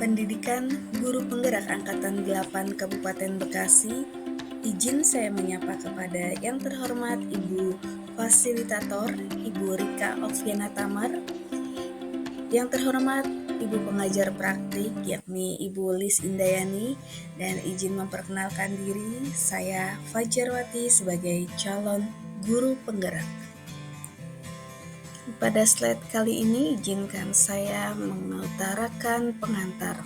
Pendidikan Guru Penggerak Angkatan 8 Kabupaten Bekasi, izin saya menyapa kepada yang terhormat Ibu Fasilitator, Ibu Rika Oviana Tamar, yang terhormat Ibu Pengajar Praktik, yakni Ibu Lis Indayani, dan izin memperkenalkan diri, saya Fajarwati sebagai calon Guru Penggerak. Pada slide kali ini, izinkan saya mengutarakan pengantar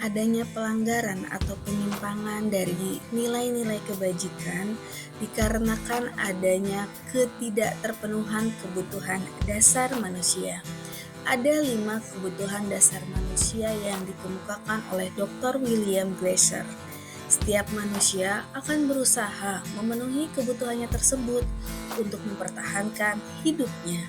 adanya pelanggaran atau penyimpangan dari nilai-nilai kebajikan dikarenakan adanya ketidakterpenuhan kebutuhan dasar manusia. Ada 5 kebutuhan dasar manusia yang dikemukakan oleh Dr. William Glasser. Setiap manusia akan berusaha memenuhi kebutuhannya tersebut untuk mempertahankan hidupnya.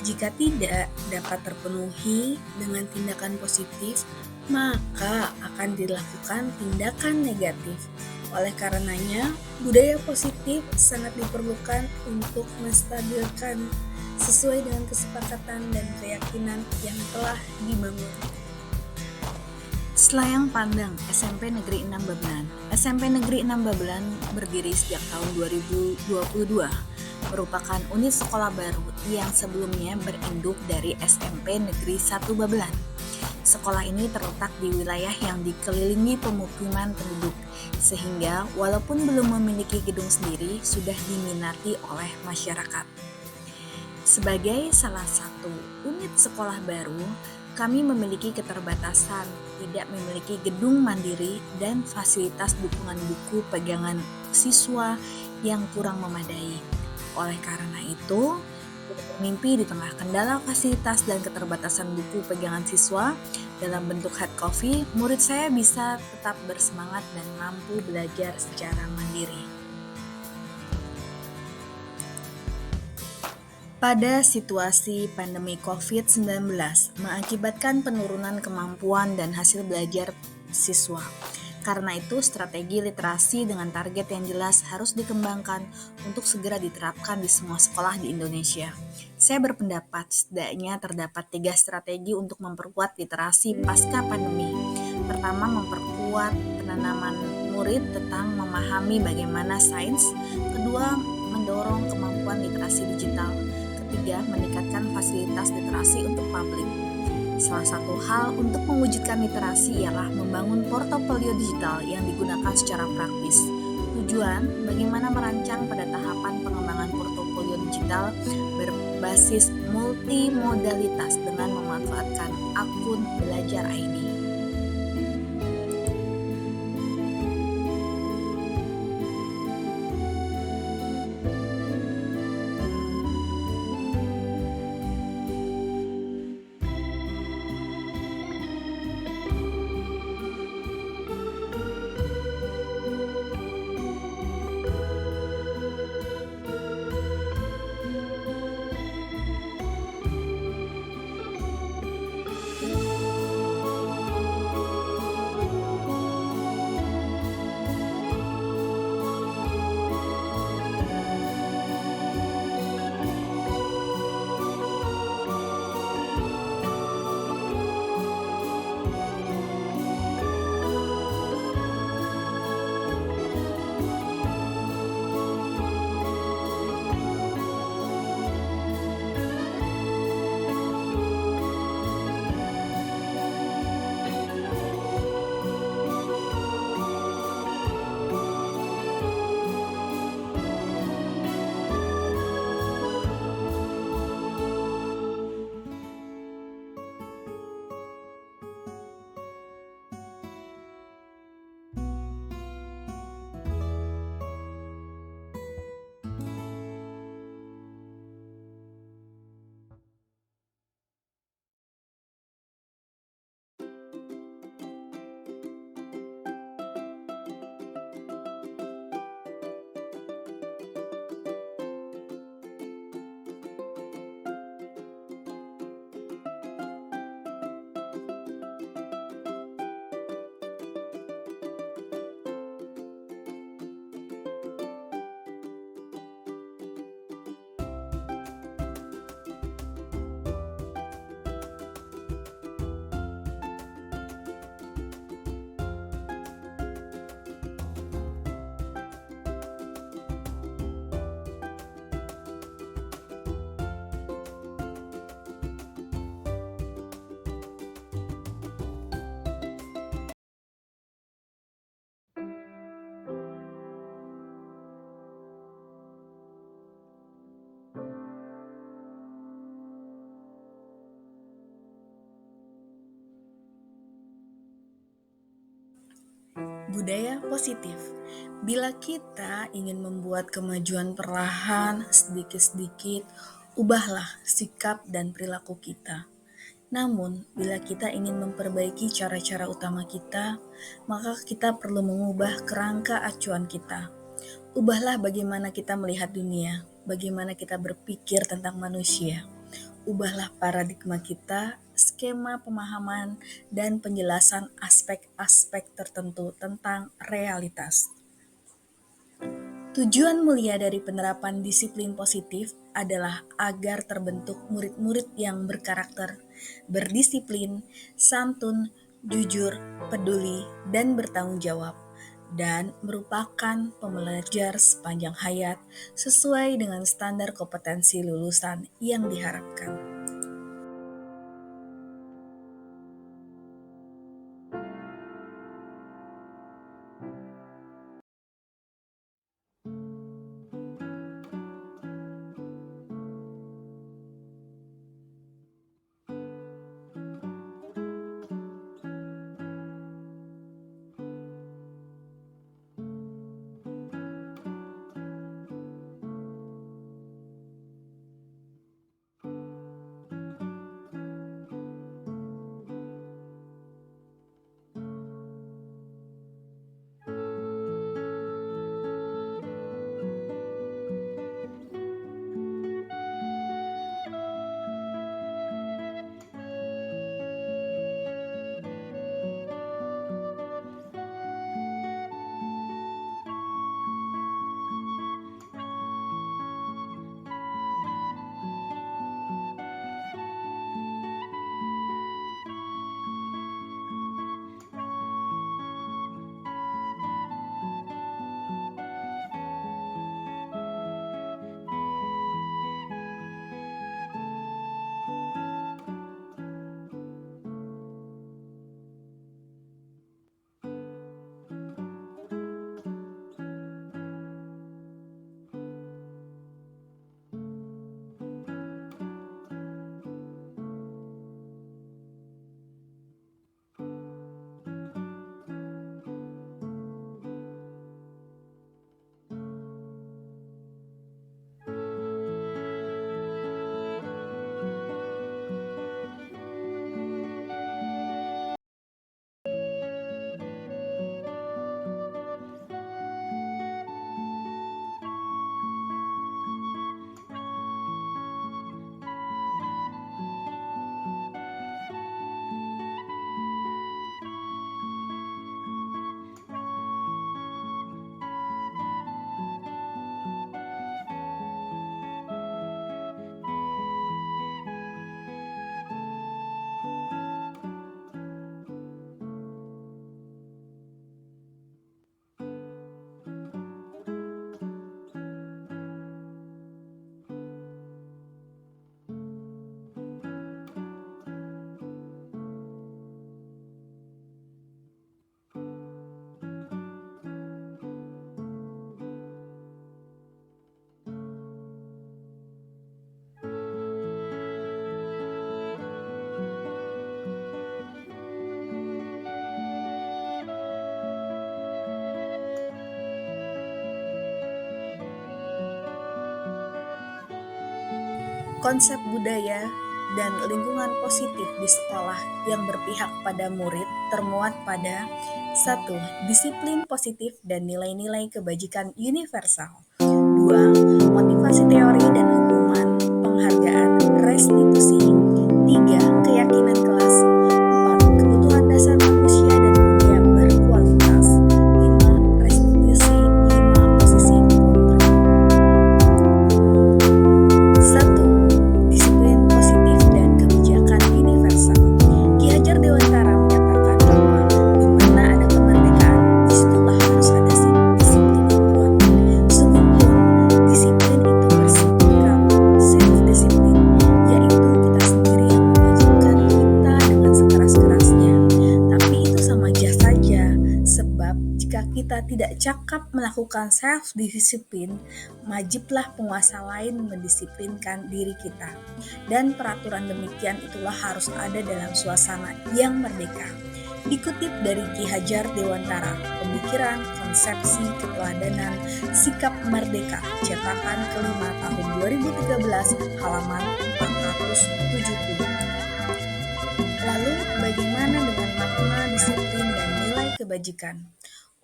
Jika tidak dapat terpenuhi dengan tindakan positif, maka akan dilakukan tindakan negatif. Oleh karenanya, budaya positif sangat diperlukan untuk menstabilkan sesuai dengan kesepakatan dan keyakinan yang telah dibangun. Selayang Pandang SMP Negeri 6 Babelan. SMP Negeri 6 Babelan berdiri sejak tahun 2022. Merupakan unit sekolah baru yang sebelumnya berinduk dari SMP Negeri 1 Babelan. Sekolah ini terletak di wilayah yang dikelilingi pemukiman penduduk, sehingga walaupun belum memiliki gedung sendiri, sudah diminati oleh masyarakat. Sebagai salah satu unit sekolah baru, kami memiliki keterbatasan, tidak memiliki gedung mandiri dan fasilitas dukungan buku pegangan siswa yang kurang memadai. Oleh karena itu, bermimpi di tengah kendala fasilitas dan keterbatasan buku pegangan siswa dalam bentuk hard copy, murid saya bisa tetap bersemangat dan mampu belajar secara mandiri. Pada situasi pandemi COVID-19 mengakibatkan penurunan kemampuan dan hasil belajar siswa. Karena itu, strategi literasi dengan target yang jelas harus dikembangkan untuk segera diterapkan di semua sekolah di Indonesia. Saya berpendapat setidaknya terdapat 3 strategi untuk memperkuat literasi pasca pandemi. Pertama, memperkuat penanaman murid tentang memahami bagaimana sains. Kedua, mendorong kemampuan literasi digital. Ketiga, meningkatkan fasilitas literasi untuk publik. Salah satu hal untuk mewujudkan literasi ialah membangun portofolio digital yang digunakan secara praktis. Tujuan, bagaimana merancang pada tahapan pengembangan portofolio digital berbasis multimodalitas dengan memanfaatkan akun Belajar ID. Budaya positif. Bila kita ingin membuat kemajuan perlahan, sedikit-sedikit, ubahlah sikap dan perilaku kita. Namun, bila kita ingin memperbaiki cara-cara utama kita, maka kita perlu mengubah kerangka acuan kita. Ubahlah bagaimana kita melihat dunia, bagaimana kita berpikir tentang manusia. Ubahlah paradigma kita, skema pemahaman, dan penjelasan aspek-aspek tertentu tentang realitas. Tujuan mulia dari penerapan disiplin positif adalah agar terbentuk murid-murid yang berkarakter, berdisiplin, santun, jujur, peduli, dan bertanggung jawab, dan merupakan pembelajar sepanjang hayat sesuai dengan standar kompetensi lulusan yang diharapkan. Konsep budaya dan lingkungan positif di sekolah yang berpihak pada murid termuat pada 1. Disiplin positif dan nilai-nilai kebajikan universal. 2. Motivasi teori dan hukuman, penghargaan, restitusi. 3. Keyakinan kelas. 4. Kebutuhan dasar manusia dan dunia berkualitas. 5. Restitusi. 5. Posisi kontrak. 1. Disiplin positif dan kebijakan universal. Ki Hajar Dewantara menyatakan bahwa di mana ada kemerdekaan, disitulah harus ada disiplin aturan. Sungguh pun, disiplin itu bersikap self-disiplin, yaitu kita sendiri yang mewajibkan kita dengan sekeras-kerasnya. Tapi itu sama aja saja, sebab jika kita tidak cakap melakukan self-disiplin, wajiblah penguasa lain mendisiplinkan diri kita. Dan peraturan demikian itulah harus ada dalam suasana yang merdeka. Dikutip dari Ki Hajar Dewantara, Pemikiran, Konsepsi, Keteladanan, Sikap Merdeka, cetakan kelima tahun 2013, halaman 470. Lalu, bagaimana dengan makna disiplin dan nilai kebajikan?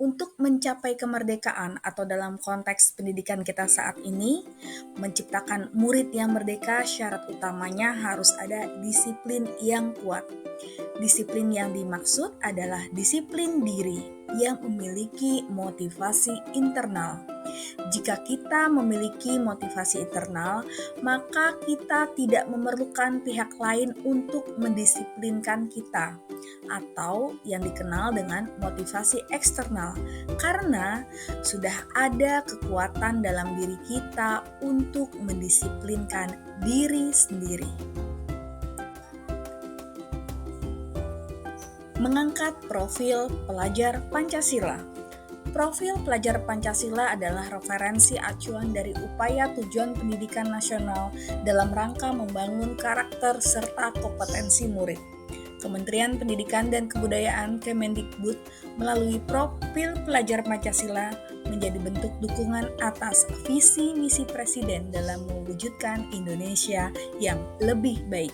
Untuk mencapai kemerdekaan atau dalam konteks pendidikan kita saat ini, menciptakan murid yang merdeka, syarat utamanya harus ada disiplin yang kuat. Disiplin yang dimaksud adalah disiplin diri yang memiliki motivasi internal. Jika kita memiliki motivasi internal, maka kita tidak memerlukan pihak lain untuk mendisiplinkan kita, atau yang dikenal dengan motivasi eksternal, karena sudah ada kekuatan dalam diri kita untuk mendisiplinkan diri sendiri. Mengangkat profil pelajar Pancasila. Profil pelajar Pancasila adalah referensi acuan dari upaya tujuan pendidikan nasional dalam rangka membangun karakter serta kompetensi murid. Kementerian Pendidikan dan Kebudayaan Kemendikbud melalui profil pelajar Pancasila menjadi bentuk dukungan atas visi misi Presiden dalam mewujudkan Indonesia yang lebih baik.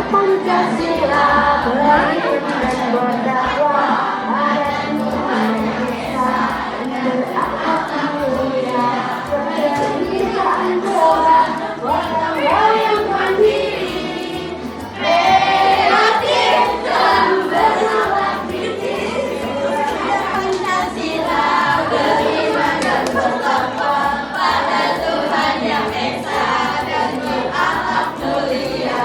Pancasila beriman dan berdakwah pada Tuhan Yang Esa dan berakhlak mulia, berdirikan Quran, gotong royong mandiri, kreatif dan bernafas diri. Pancasila beriman dan berdakwah pada Tuhan Yang Esa dan berakhlak mulia.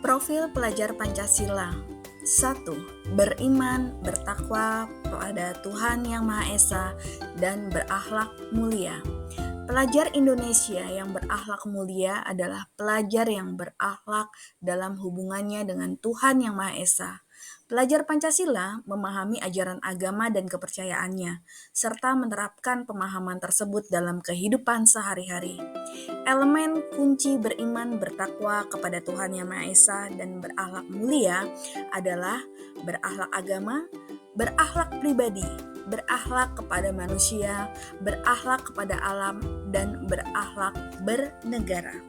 Profil pelajar Pancasila. 1. Beriman, bertakwa pada Tuhan Yang Maha Esa dan berakhlak mulia. Pelajar Indonesia yang berakhlak mulia adalah pelajar yang berakhlak dalam hubungannya dengan Tuhan Yang Maha Esa. Pelajar Pancasila memahami ajaran agama dan kepercayaannya, serta menerapkan pemahaman tersebut dalam kehidupan sehari-hari. Elemen kunci beriman bertakwa kepada Tuhan Yang Maha Esa dan berakhlak mulia adalah berakhlak agama, berakhlak pribadi, berakhlak kepada manusia, berakhlak kepada alam, dan berakhlak bernegara.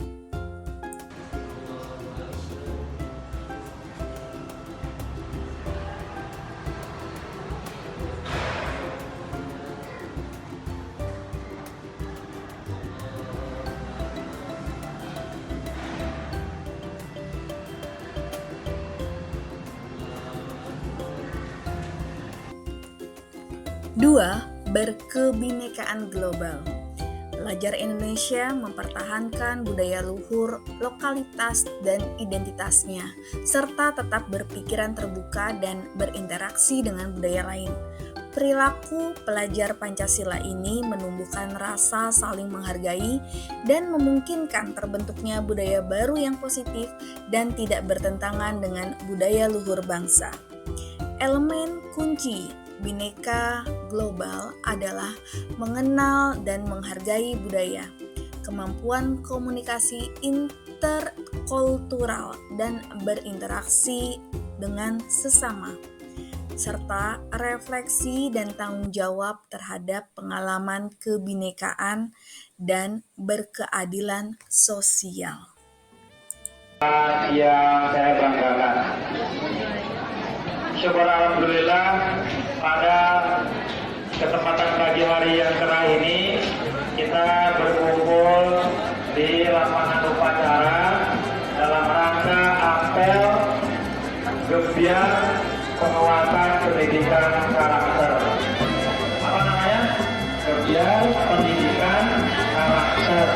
2. Berkebinekaan global. Pelajar Indonesia mempertahankan budaya luhur, lokalitas, dan identitasnya, serta tetap berpikiran terbuka dan berinteraksi dengan budaya lain. Perilaku pelajar Pancasila ini menumbuhkan rasa saling menghargai dan memungkinkan terbentuknya budaya baru yang positif dan tidak bertentangan dengan budaya luhur bangsa. Elemen kunci Bhinneka Global adalah mengenal dan menghargai budaya, kemampuan komunikasi interkultural dan berinteraksi dengan sesama, serta refleksi dan tanggung jawab terhadap pengalaman kebinekaan dan berkeadilan sosial. Yang saya banggakan. Syukur alhamdulillah pada kesempatan pagi hari yang cerah ini kita berkumpul di lapangan upacara dalam rangka apel gebiar penguatan pendidikan karakter. Apa namanya? Gebiar pendidikan karakter.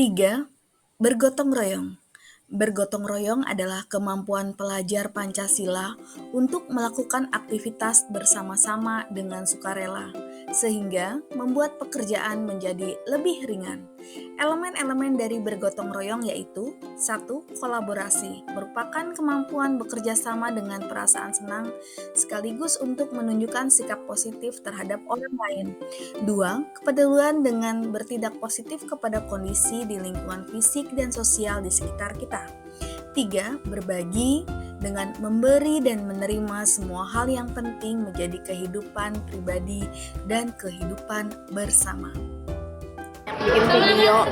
3. Bergotong royong. Bergotong royong adalah kemampuan pelajar Pancasila untuk melakukan aktivitas bersama-sama dengan sukarela, sehingga membuat pekerjaan menjadi lebih ringan. Elemen-elemen dari bergotong royong yaitu 1. Kolaborasi, merupakan kemampuan bekerja sama dengan perasaan senang sekaligus untuk menunjukkan sikap positif terhadap orang lain. 2. Kepedulian dengan bertindak positif kepada kondisi di lingkungan fisik dan sosial di sekitar kita. 3. Berbagi dengan memberi dan menerima semua hal yang penting menjadi kehidupan pribadi dan kehidupan bersama. Bikin video.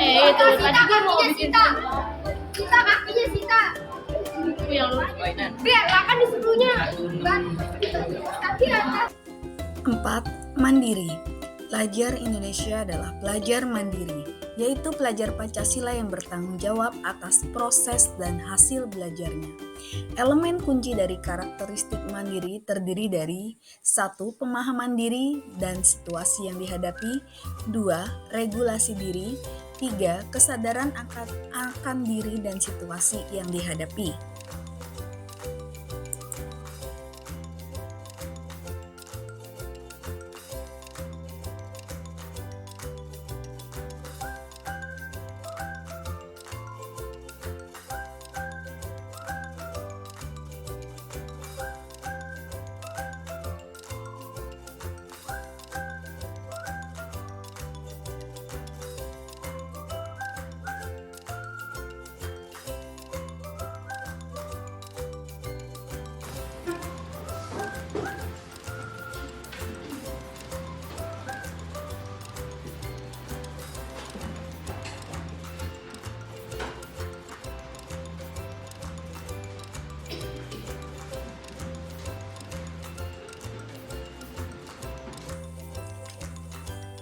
Itu tadi gue mau bikin Sita kakinya Sita. Itu yang lu mainan. Biar kan disuruhnya. Kaki atas. 4. Mandiri. Pelajar Indonesia adalah pelajar mandiri, yaitu pelajar Pancasila yang bertanggung jawab atas proses dan hasil belajarnya. Elemen kunci dari karakteristik mandiri terdiri dari 1. Pemahaman diri dan situasi yang dihadapi. 2. Regulasi diri. 3. Kesadaran akan diri dan situasi yang dihadapi.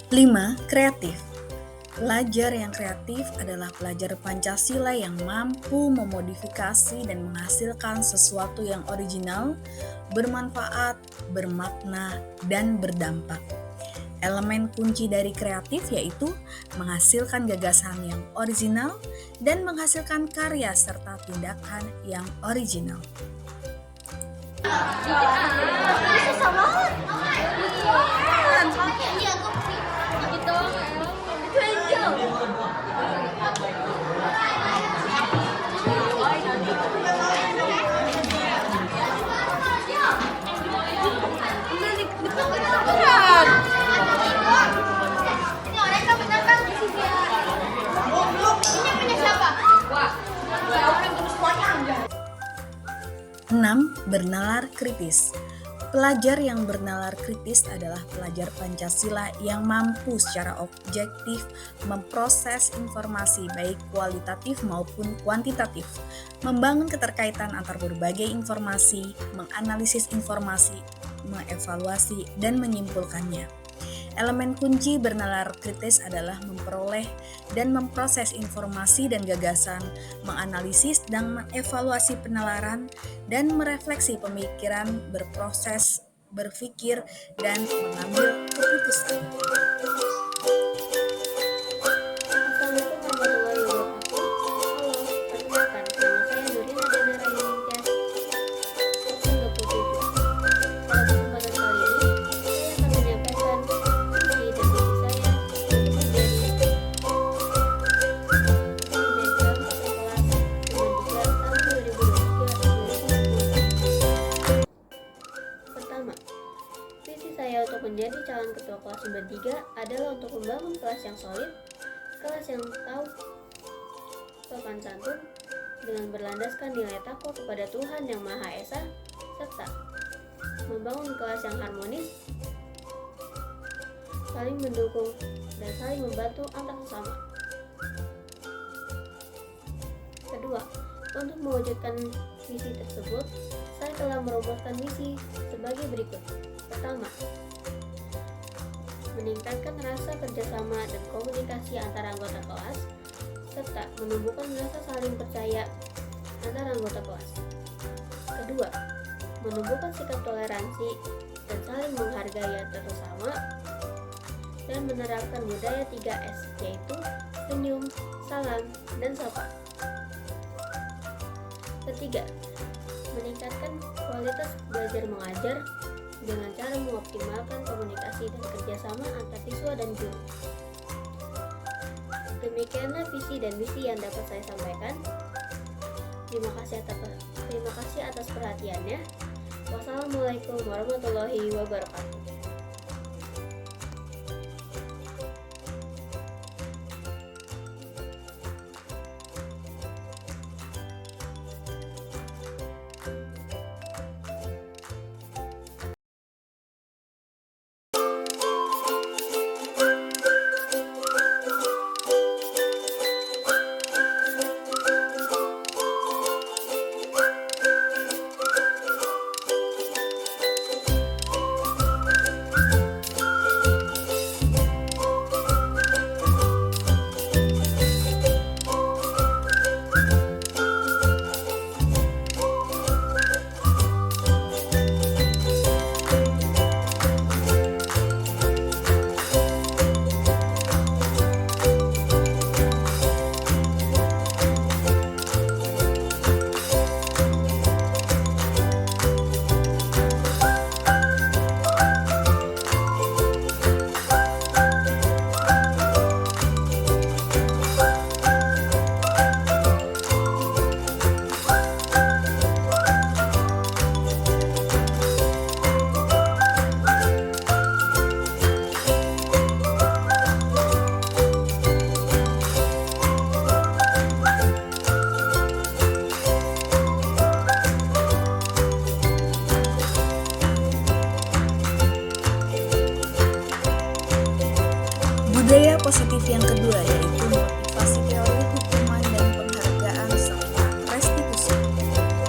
5. Kreatif. Pelajar yang kreatif adalah pelajar Pancasila yang mampu memodifikasi dan menghasilkan sesuatu yang original, bermanfaat, bermakna, dan berdampak. Elemen kunci dari kreatif yaitu menghasilkan gagasan yang original dan menghasilkan karya serta tindakan yang original. Susah banget. Bernalar kritis. Pelajar yang bernalar kritis adalah pelajar Pancasila yang mampu secara objektif memproses informasi baik kualitatif maupun kuantitatif, membangun keterkaitan antar berbagai informasi, menganalisis informasi, mengevaluasi, dan menyimpulkannya. Elemen kunci bernalar kritis adalah memperoleh dan memproses informasi dan gagasan, menganalisis dan mengevaluasi penalaran, dan merefleksi pemikiran, berproses, berpikir, dan mengambil keputusan. Assalamualaikum warahmatullahi wabarakatuh. Halo, perkenalkan, nama saya Nurina Danara Yuningtyas, kelas 27. Pada kesempatan kali ini, saya akan menyampaikan visi dan misi saya untuk menjadi calon ketua kelas dengan tahun 2023-2024. Pertama, visi saya untuk menjadi calon ketua kelas 93 adalah untuk membangun kelas yang solid, kelas yang tahu sopan santun dengan berlandaskan nilai takwa kepada Tuhan Yang Maha Esa, serta membangun kelas yang harmonis, saling mendukung dan saling membantu antar sesama. Kedua, untuk mewujudkan visi tersebut, saya telah merumuskan misi sebagai berikut. Pertama, meningkatkan rasa kerjasama dan komunikasi antara anggota kelas, serta menumbuhkan rasa saling percaya antara anggota kelas. Kedua, menumbuhkan sikap toleransi dan saling menghargai antar sesama, dan menerapkan budaya 3S, yaitu senyum, salam, dan sapa. Ketiga, meningkatkan kualitas belajar mengajar dengan cara mengoptimalkan komunikasi dan kerjasama antar siswa dan guru. Demikianlah visi dan misi yang dapat saya sampaikan. Terima kasih atas perhatiannya. Wassalamualaikum warahmatullahi wabarakatuh. Budaya positif yang kedua yaitu motivasi teori, hukuman, dan penghargaan serta restitusi.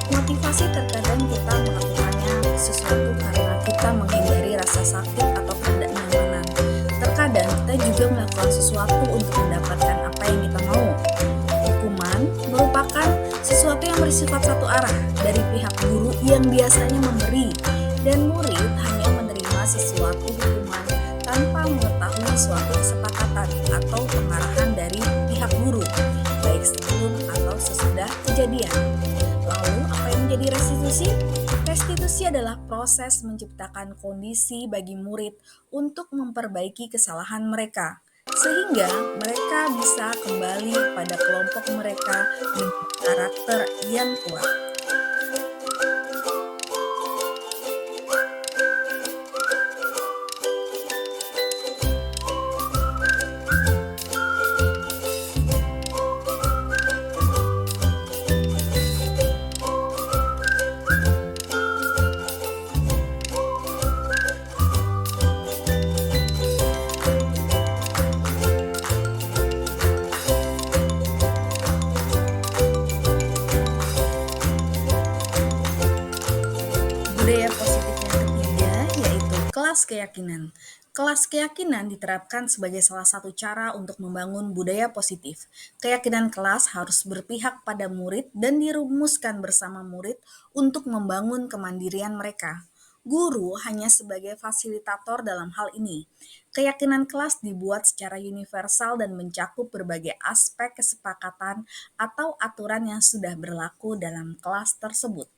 Motivasi terkadang kita melakukannya sesuatu karena kita menghindari rasa sakit atau ketidaknyamanan. Terkadang kita juga melakukan sesuatu untuk mendapatkan apa yang kita mau. Hukuman merupakan sesuatu yang bersifat satu arah dari pihak guru yang biasanya memberi, dan murid hanya menerima sesuatu hukuman tanpa mengetahui suatu kesepakatan atau pengarahan dari pihak guru, baik sebelum atau sesudah kejadian. Lalu, apa yang menjadi restitusi? Restitusi adalah proses menciptakan kondisi bagi murid untuk memperbaiki kesalahan mereka, sehingga mereka bisa kembali pada kelompok mereka dengan karakter yang kuat. Budaya positif yang ketiga yaitu kelas keyakinan. Kelas keyakinan diterapkan sebagai salah satu cara untuk membangun budaya positif. Keyakinan kelas harus berpihak pada murid dan dirumuskan bersama murid untuk membangun kemandirian mereka. Guru hanya sebagai fasilitator dalam hal ini. Keyakinan kelas dibuat secara universal dan mencakup berbagai aspek kesepakatan atau aturan yang sudah berlaku dalam kelas tersebut.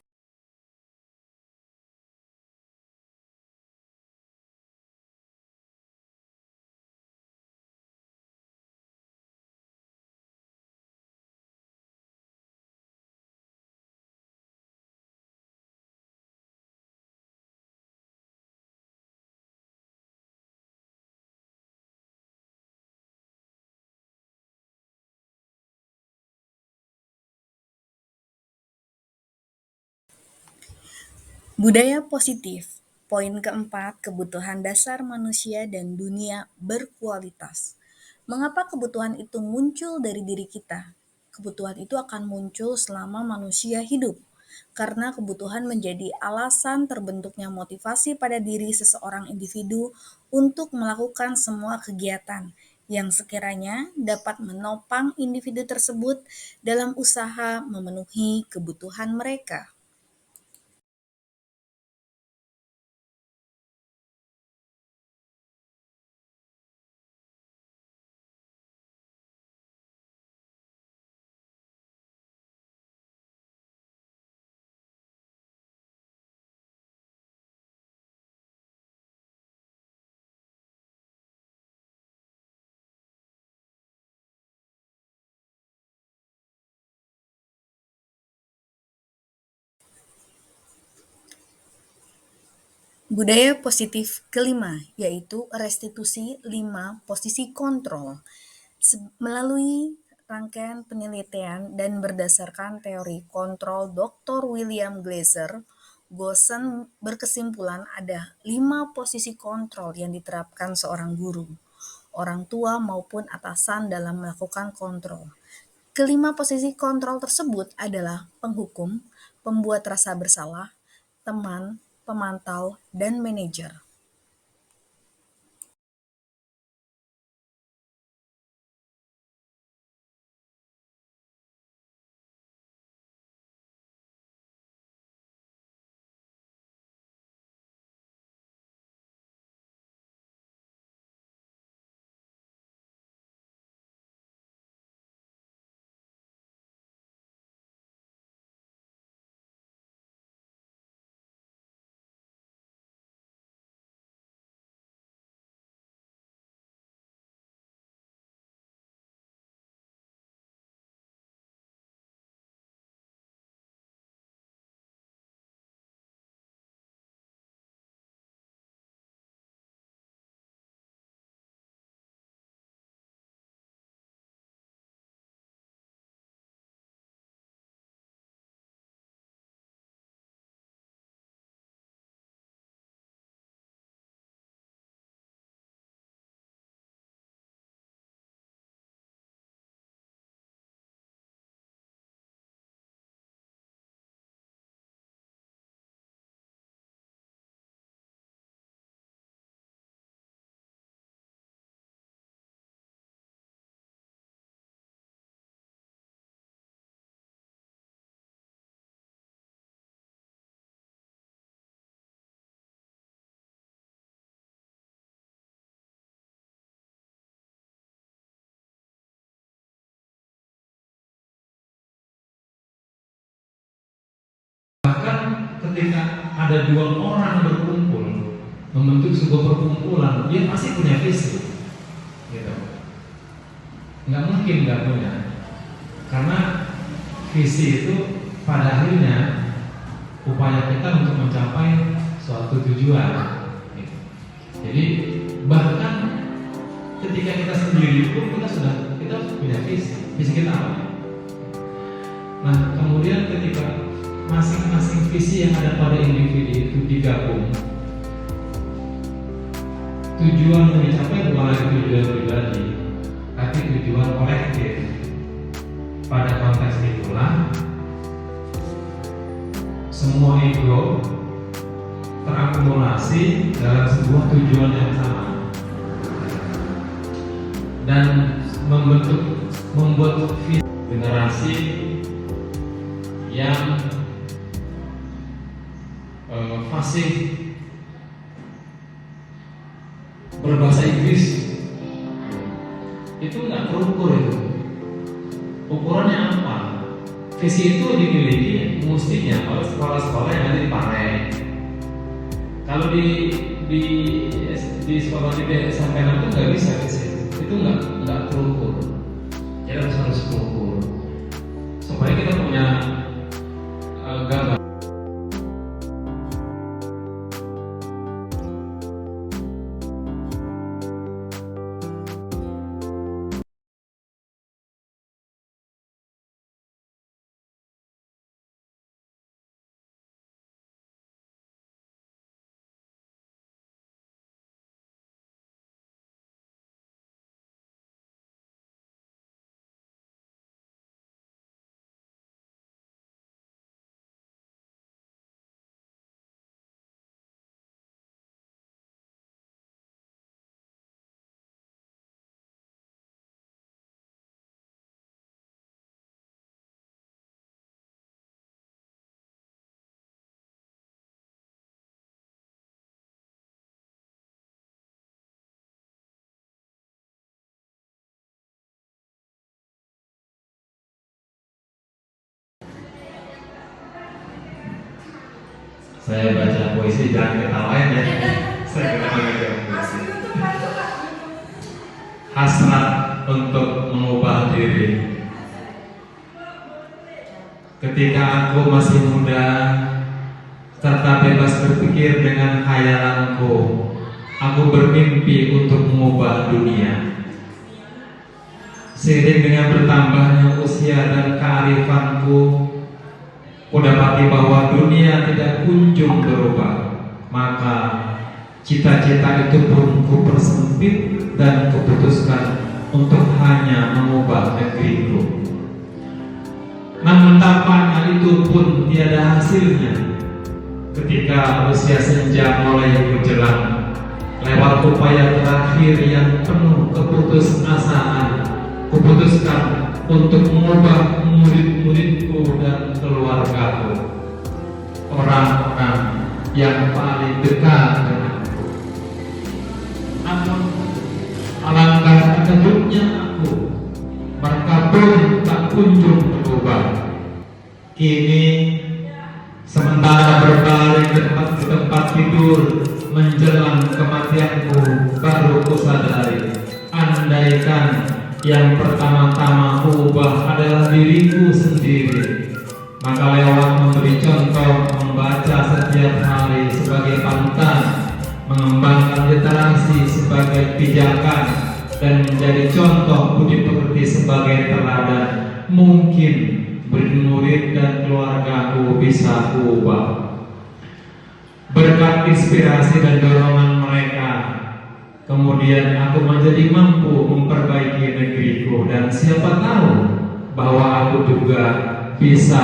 Budaya positif. Poin keempat, kebutuhan dasar manusia dan dunia berkualitas. Mengapa kebutuhan itu muncul dari diri kita? Kebutuhan itu akan muncul selama manusia hidup, karena kebutuhan menjadi alasan terbentuknya motivasi pada diri seseorang individu untuk melakukan semua kegiatan yang sekiranya dapat menopang individu tersebut dalam usaha memenuhi kebutuhan mereka. Budaya positif kelima, yaitu restitusi 5 posisi kontrol. Melalui rangkaian penelitian dan berdasarkan teori kontrol Dr. William Glasser, Goosen berkesimpulan ada 5 posisi kontrol yang diterapkan seorang guru, orang tua maupun atasan dalam melakukan kontrol. Kelima posisi kontrol tersebut adalah penghukum, pembuat rasa bersalah, teman, pemantau, dan manajer. Ketika ada dua orang berkumpul membentuk sebuah perkumpulan, dia pasti punya visi, gitu. Nggak mungkin nggak punya, karena visi itu pada akhirnya upaya kita untuk mencapai suatu tujuan, gitu. Jadi bahkan ketika kita sendiri pun kita punya visi kita apa? Nah kemudian ketika masing-masing visi yang ada pada individu itu digabung, tujuan yang dicapai bukan lagi tujuan pribadi, tapi tujuan kolektif. Pada konteks itulah semua ego terakumulasi dalam sebuah tujuan yang sama dan membuat generasi yang fasih berbahasa Inggris. Itu nggak terukur itu. Ukurannya apa? Visi itu dimiliki mestinya oleh sekolah-sekolah yang ada di Pare. Kalau di sekolah di SMP itu nggak bisa visi. Itu nggak terukur. Jadi harus terukur supaya kita punya gambar. Saya baca puisi, jangan ketawain ya. Saya kenapa baca puisi? Hasrat untuk mengubah diri. Ketika aku masih muda, serta bebas berpikir dengan khayalanku, aku bermimpi untuk mengubah dunia. Seiring dengan bertambahnya usia dan kearifanku, kudapati bahwa dunia tidak kunjung berubah. Maka cita-cita itu pun kupersempit dan kuputuskan untuk hanya mengubah negeriku. Namun tampaknya itu pun tiada hasilnya. Ketika usia senja mulai menjelang, lewat upaya terakhir yang penuh keputusasaan, kuputuskan untuk mengubah murid-muridku dan keluargaku, orang-orang yang paling dekat denganku. Namun alangkah takjubnya aku, mereka pun tak kunjung berubah. Kini sementara berbaring di tempat tidur menjelang kematianku, baru kusadari, andaikan yang pertama-tama ubah adalah diriku sendiri, maka lewat memberi contoh, membaca setiap hari sebagai panutan, mengembangkan literasi sebagai pijakan, dan menjadi contoh budi pekerti sebagai teladan, mungkin murid dan keluargaku bisa ubah. Berkat inspirasi dan dorongan mereka, kemudian aku menjadi mampu memperbaiki negeriku, dan siapa tahu bahwa aku juga bisa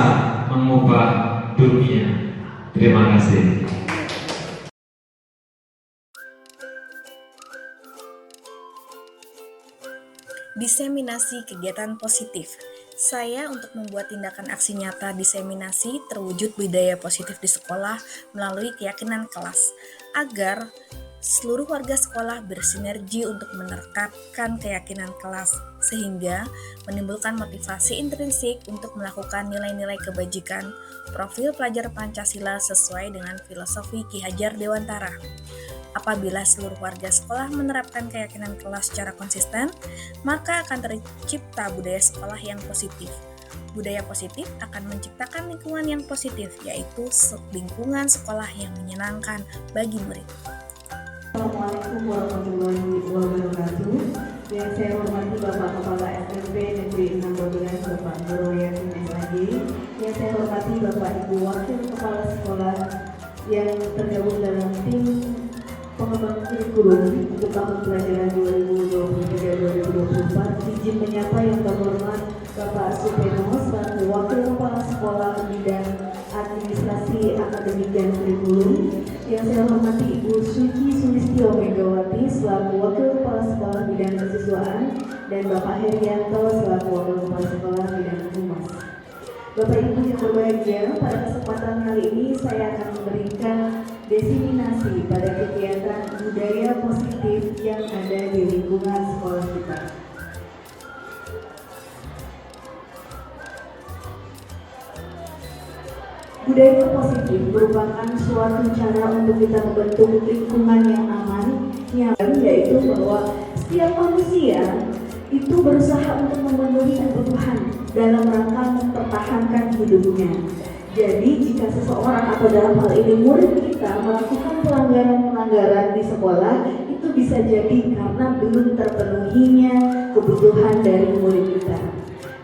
mengubah dunia. Terima kasih. Diseminasi kegiatan positif. Saya untuk membuat tindakan aksi nyata diseminasi terwujud budaya positif di sekolah melalui keyakinan kelas, agar seluruh warga sekolah bersinergi untuk menerapkan keyakinan kelas, sehingga menimbulkan motivasi intrinsik untuk melakukan nilai-nilai kebajikan. Profil pelajar Pancasila sesuai dengan filosofi Ki Hajar Dewantara. Apabila seluruh warga sekolah menerapkan keyakinan kelas secara konsisten, maka akan tercipta budaya sekolah yang positif. Budaya positif akan menciptakan lingkungan yang positif, yaitu lingkungan sekolah yang menyenangkan bagi murid. Assalamualaikum warahmatullahi wabarakatuh. Yang saya hormati Bapak Kepala SMP Negeri 6 Bapak Nurul Yasin SAG. Yang saya hormati Bapak Ibu Wakil Kepala Sekolah yang tergabung dalam tim pengembangan kurikulum untuk tahun pelajaran 2023-2024. Izin menyapa yang terhormat Bapak Supeno selaku Wakil Kepala Sekolah Bidang Administrasi Akademik dan Kurikulum. Yang saya hormati Ibu Suci Sulistyo Megawati selaku Wakil Kepala Sekolah Bidang Kesiswaan dan Bapak Herianto selaku Wakil Kepala Sekolah Bidang Humas. Bapak Ibu yang berbahagia, pada kesempatan kali ini saya akan memberikan diseminasi pada kegiatan budaya positif yang ada di lingkungan sekolah kita. Budaya positif merupakan suatu cara untuk kita membentuk lingkungan yang aman, yaitu bahwa setiap manusia itu berusaha untuk memenuhi kebutuhan dalam rangka mempertahankan hidupnya. Jadi jika seseorang atau dalam hal ini murid kita melakukan pelanggaran-pelanggaran di sekolah, itu bisa jadi karena belum terpenuhinya kebutuhan dari murid kita.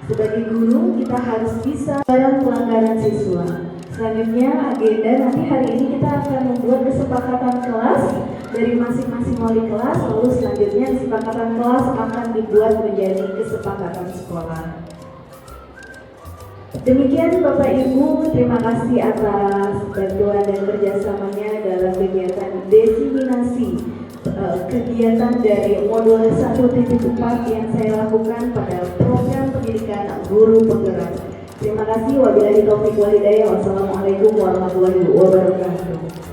Sebagai guru, kita harus bisa pelanggaran siswa. Selanjutnya agenda nanti hari ini kita akan membuat kesepakatan kelas dari masing-masing wali kelas, lalu selanjutnya kesepakatan kelas akan dibuat menjadi kesepakatan sekolah. Demikian Bapak Ibu, terima kasih atas bantuan dan kerjasamanya dalam kegiatan diseminasi kegiatan dari modul 1.4 yang saya lakukan pada program pendidikan guru penggerak. Terima kasih. Wabillahi taufiq wal hidayah. Wassalamualaikum warahmatullahi wabarakatuh.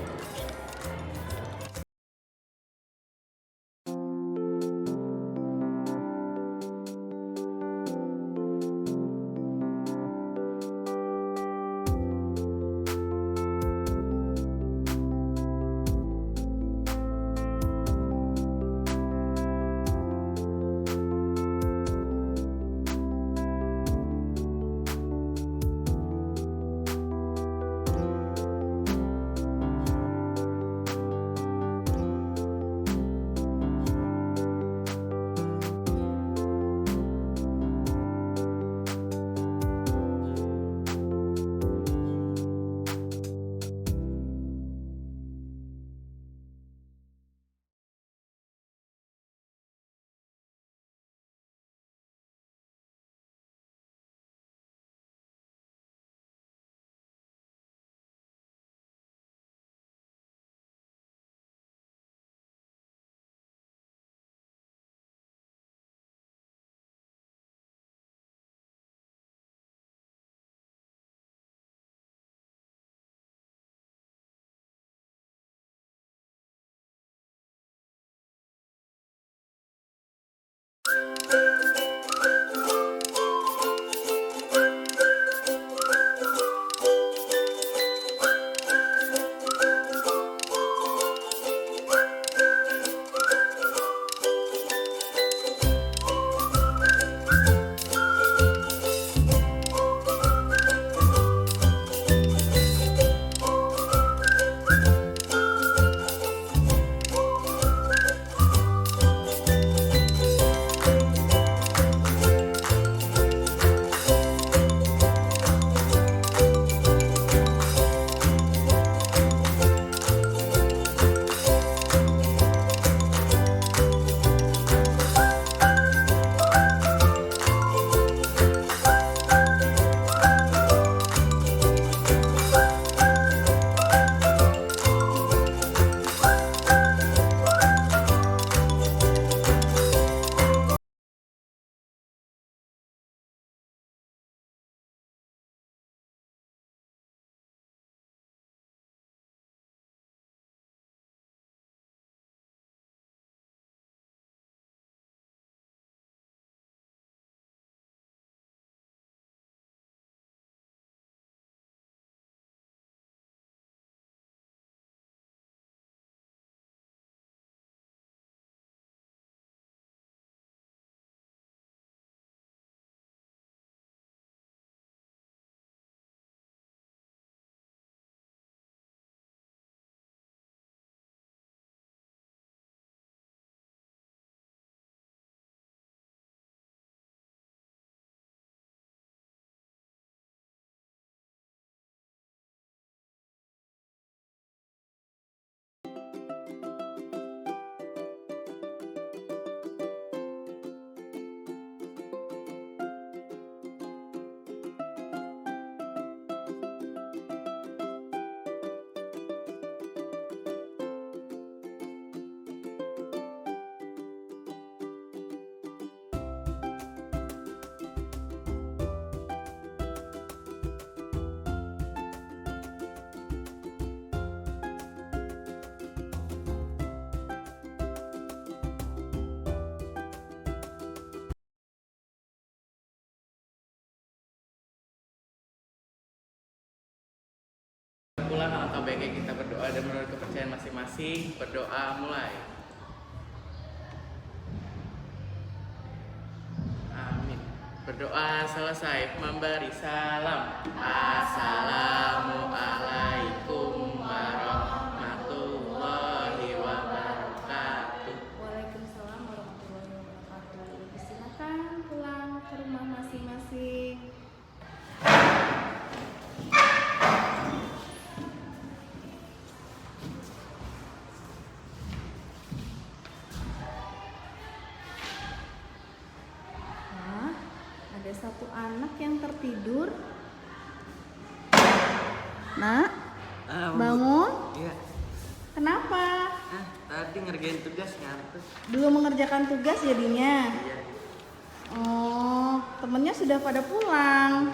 Pulang alangkah baiknya kita berdoa dan menurut kepercayaan masing-masing. Berdoa mulai. Amin. Berdoa selesai, memberi salam. Assalamualaikum warahmatullahi wabarakatuh. Waalaikumsalam warahmatullahi wabarakatuh. Silakan pulang ke rumah masing-masing. Nah, ada satu anak yang tertidur. Nak, bangun. Iya. Kenapa? Tadi ngerjain tugas ngantuk. Belum mengerjakan tugas jadinya. Iya. Oh, temennya sudah pada pulang.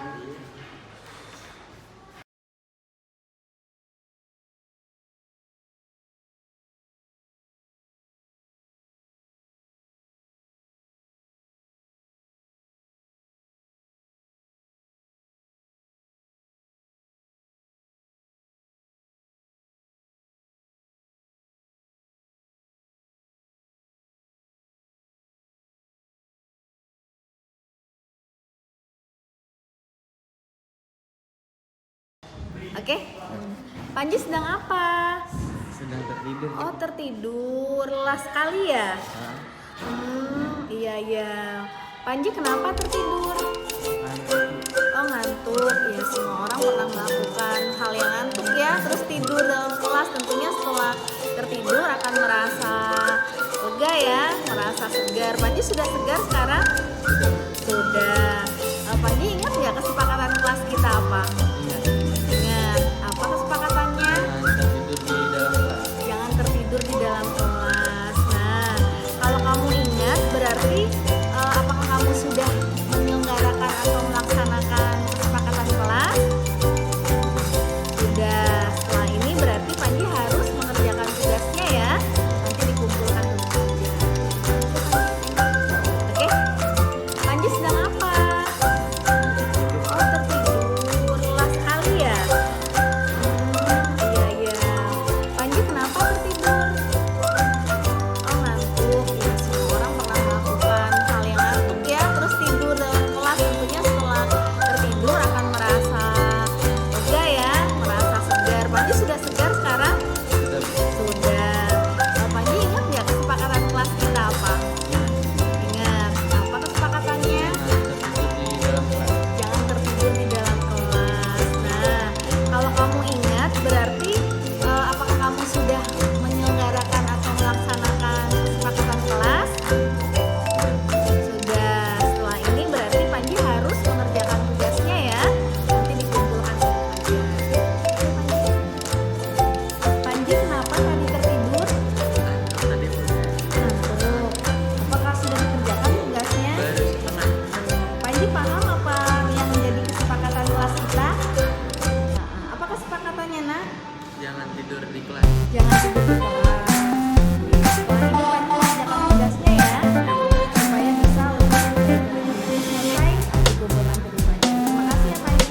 Oke. Panji sedang apa? Sedang tertidur. Oh, tertidur. Lelah sekali ya? Iya. Panji kenapa tertidur? Oh, ngantuk. Ya, semua orang pernah melakukan hal yang ngantuk ya. Terus tidur dalam kelas, tentunya setelah tertidur akan merasa lega ya, merasa segar. Panji sudah segar sekarang? Sudah. Panji ingat nggak kesepakatan kelas kita apa? Ingat. Apa kesepakatannya? Jangan tertidur di dalam kelas. Nah, kalau kamu ingat berarti apakah kamu sudah menyelenggarakan atau melaksanakan kesepakatan kelas? Sudah. Setelah ini berarti Panji harus mengerjakan tugasnya ya. Nanti dikumpulkan tugasnya. Oke? Panji sedang apa? Oh, tertidur. Lelah sekali ya? Iya. Panji kenapa tertidur? Oh, ngantuk. Ya, semua orang pernah melakukan hal yang ngantuk ya. Terus tidur dalam kelas, tentunya setelah tertidur akan merasa lega ya, merasa segar. Panji sudah segar sekarang? Sudah. Panji ingat nggak kesepakatan kelas kita apa? Ingat. Apa kesepakatannya? Jangan tertidur di dalam kelas. Nah, kalau kamu ingat berarti apakah kamu sudah menyelenggarakan atau melaksanakan kesepakatan kelas? Sudah. Setelah ini berarti Panji harus mengerjakan tugasnya ya. Nanti dikumpulkan tugasnya. Panji kenapa tadi tertidur? Ngantuk. Apakah sudah dikerjakan tugasnya? Panji paham apa yang menjadi kesepakatan kelas kita? Apa kesepakatannya, Nak? Jangan tidur di kelas. Jangan tidur di kelas. Setelah ini Panji mengerjakan tugasnya ya, supaya bisa lebih selesai dikumpulkan tugasnya. Terima kasih ya, Panji.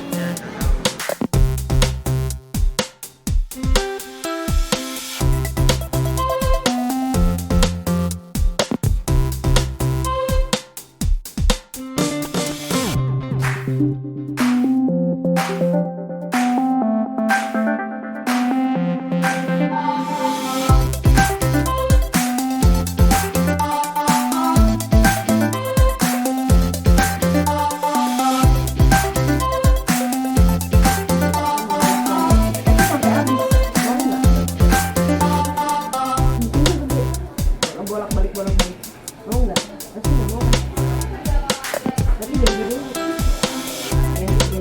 bolak-balik mau nggak? Pasti nggak mau kan? Tapi janji dulu ya, janji.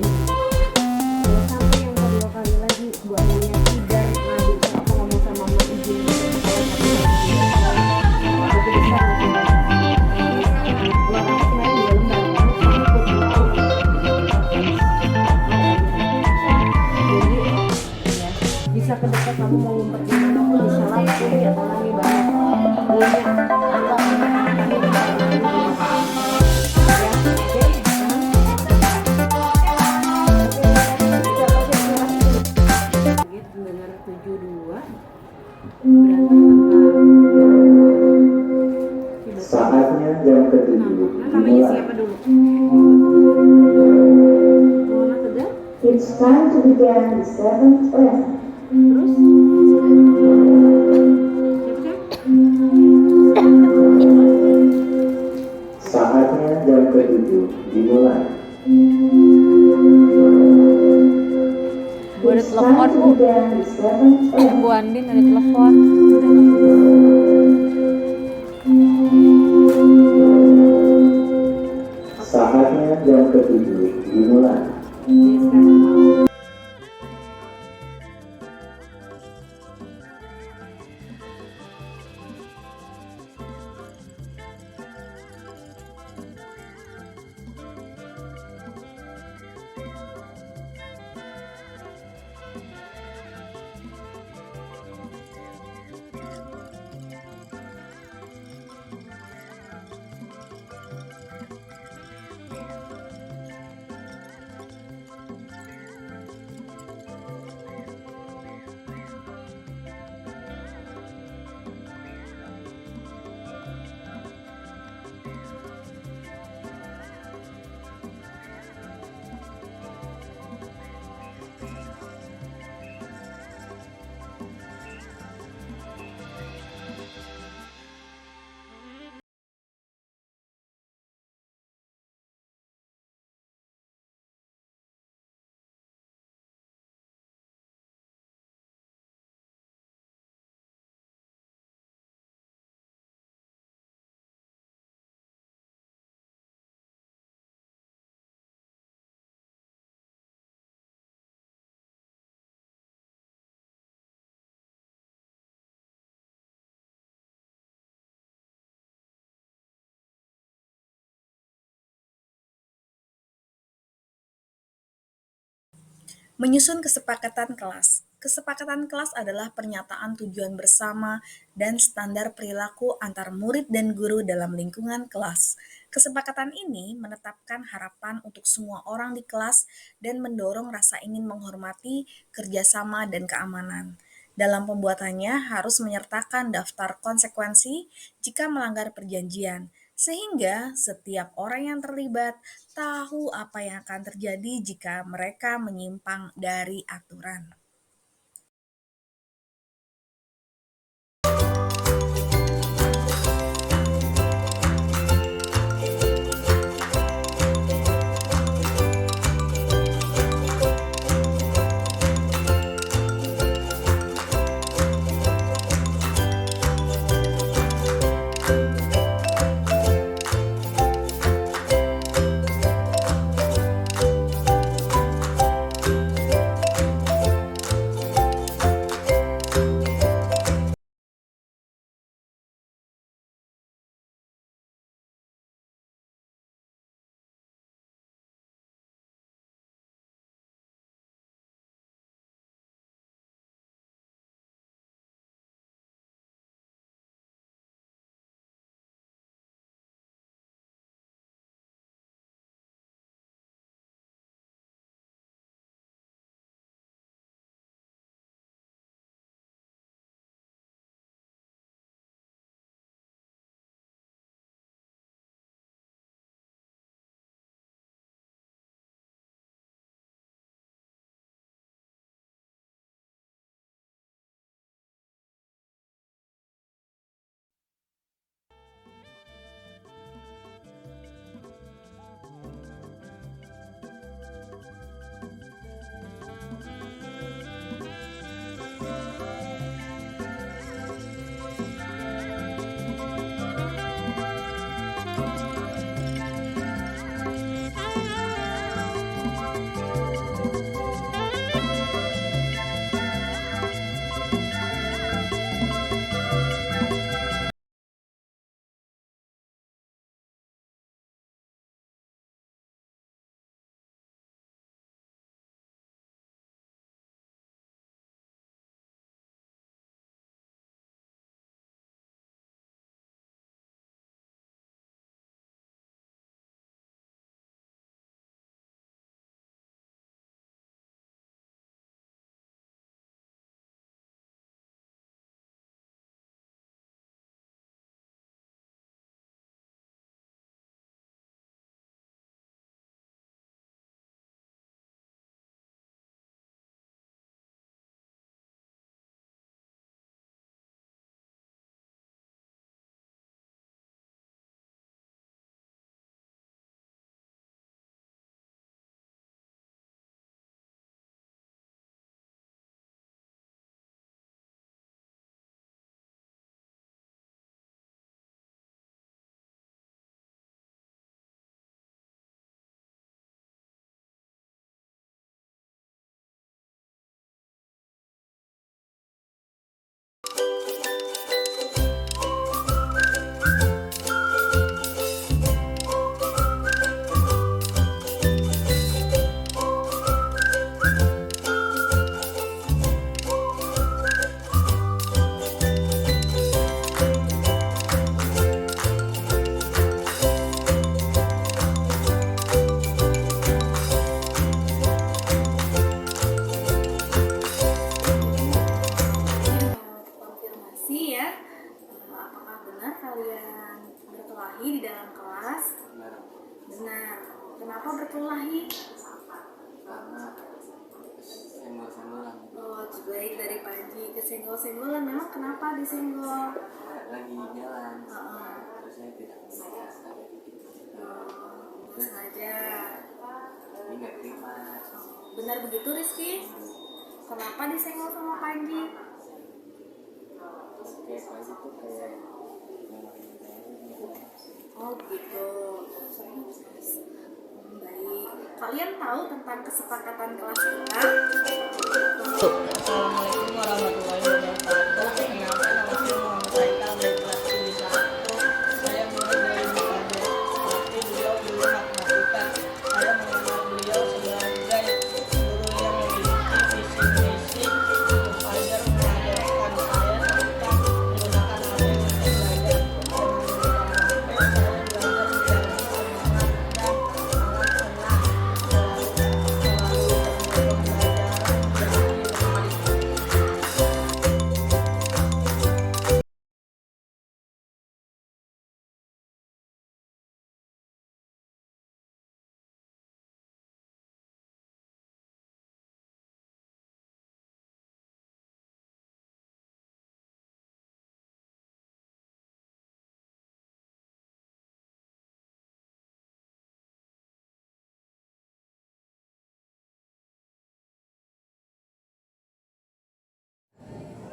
Kalau sampai yang kedua kali lagi Bu Amelia tidak ngadu apa ngomong sama Mama izin kalau satu lagi berarti besar mungkin. Kalau kamu kemarin 2 lembar kan ikut jadi ya bisa ke dekat kamu mau ngumpet di mana pun bisa langsung ya tenangi banget. Gitu. Saatnya jam ke-7 dimulai. It's time to begin the seventh lesson. Saatnya jam ke-7 dimulai. Ada It's time telepon, to Bu. begin the seventh lesson. Bu Andin ada telepon. Saatnya jam ke-7 dimulai. Menyusun kesepakatan kelas. Kesepakatan kelas adalah pernyataan tujuan bersama dan standar perilaku antar murid dan guru dalam lingkungan kelas. Kesepakatan ini menetapkan harapan untuk semua orang di kelas dan mendorong rasa ingin menghormati, kerjasama, dan keamanan. Dalam pembuatannya harus menyertakan daftar konsekuensi jika melanggar perjanjian, sehingga setiap orang yang terlibat tahu apa yang akan terjadi jika mereka menyimpang dari aturan. Rizky ya. Apakah benar kalian berkelahi di dalam kelas? Benar. Kenapa berkelahi? Karena senggol-senggolan. Oh, baik, dari pagi kesenggol-senggolan. Memang kenapa disenggol? Lagi jalan. Heeh. Terus saya tidak sengaja. Nggak sengaja. Ini nggak terima. Benar begitu Rizky? Kenapa disenggol sama Panji? Kayak pagi tuh kayak Oh gitu. Baik. Kalian tahu tentang kesepakatan kelas kita? Assalamualaikum warahmatullahi wabarakatuh. Perkenalkan, nama saya Muhammad Haikal dari kelas 1. Saya murid dari BKD. Seperti beliau dulu matematika. Saya mengenal beliau sebagai guru yang memiliki visi misi untuk ajar mengajarkan saya tentang menggunakan HP untuk belajar. Dan menggunakan HP saya belajar menjadi semangat dan sangat senang. Selalu pembelajaran jadi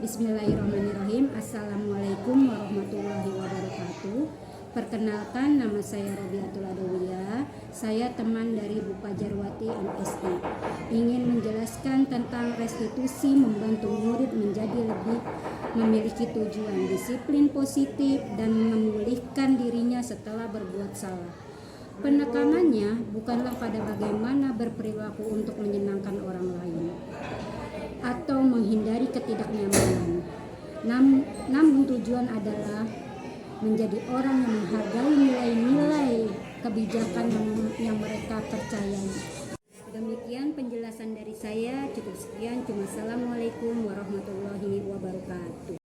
Bismillahirrahmanirrahim. Assalamualaikum warahmatullahi wabarakatuh. Perkenalkan, nama saya Robiatul Adawiyah. Saya teman dari Bu Pajarwati MSI. Ingin menjelaskan tentang restitusi membantu murid menjadi lebih memiliki tujuan, disiplin positif, dan memulihkan dirinya setelah berbuat salah. Penekanannya bukanlah pada bagaimana berperilaku untuk menyenangkan orang lain atau menghindari ketidaknyamanan. Namun tujuan adalah menjadi orang yang menghargai nilai-nilai kebijakan yang mereka percayai. Demikian penjelasan dari saya. Cukup sekian. Assalamualaikum warahmatullahi wabarakatuh.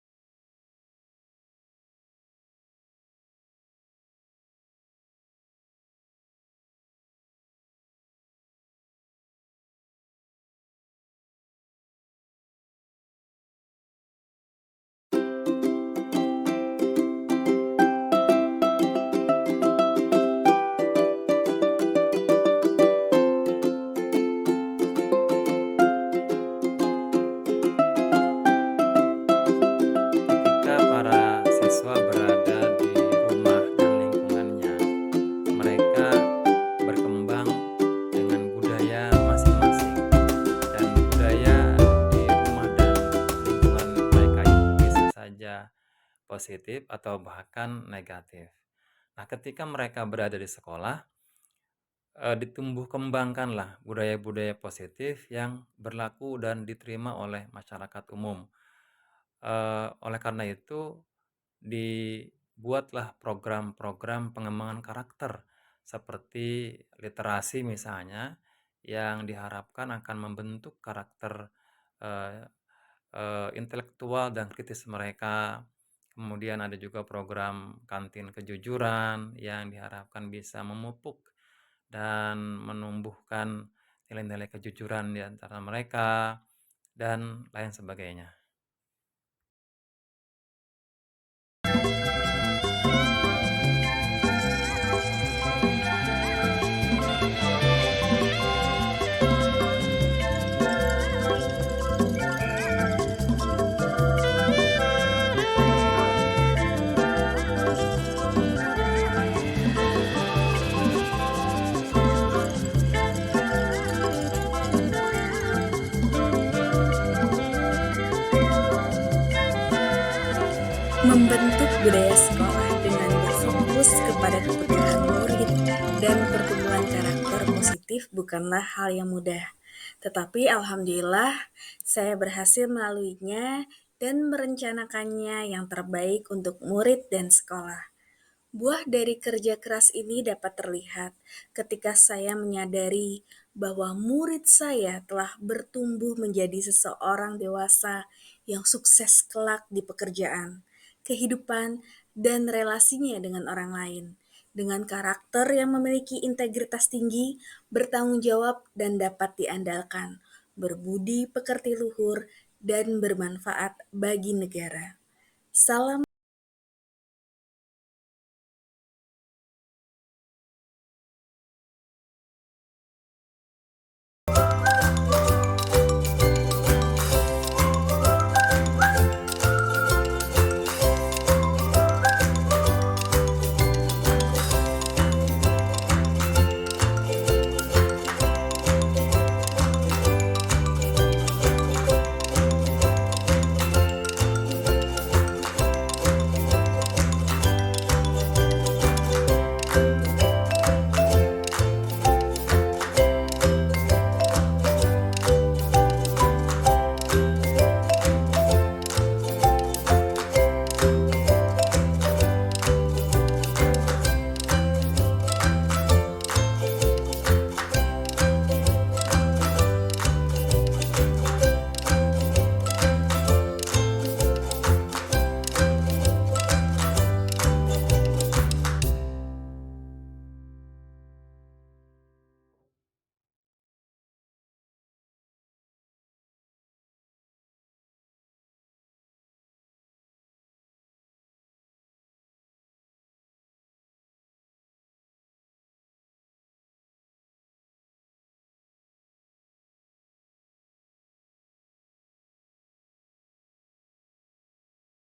Ketika para siswa berada di rumah dan lingkungannya, mereka berkembang dengan budaya masing-masing, dan budaya di rumah dan lingkungan mereka itu bisa saja positif atau bahkan negatif. Nah, ketika mereka berada di sekolah, ditumbuh kembangkanlah budaya-budaya positif yang berlaku dan diterima oleh masyarakat umum. Oleh karena itu, dibuatlah program-program pengembangan karakter seperti literasi misalnya, yang diharapkan akan membentuk karakter intelektual dan kritis mereka. Kemudian ada juga program kantin kejujuran yang diharapkan bisa memupuk dan menumbuhkan nilai-nilai kejujuran di antara mereka dan lain sebagainya. Membentuk budaya sekolah dengan berfokus kepada kebutuhan murid dan pertumbuhan karakter positif bukanlah hal yang mudah. Tetapi alhamdulillah saya berhasil melaluinya dan merencanakannya yang terbaik untuk murid dan sekolah. Buah dari kerja keras ini dapat terlihat ketika saya menyadari bahwa murid saya telah bertumbuh menjadi seseorang dewasa yang sukses kelak di pekerjaan, kehidupan, dan relasinya dengan orang lain, dengan karakter yang memiliki integritas tinggi, bertanggung jawab, dan dapat diandalkan, berbudi pekerti luhur, dan bermanfaat bagi negara. Salam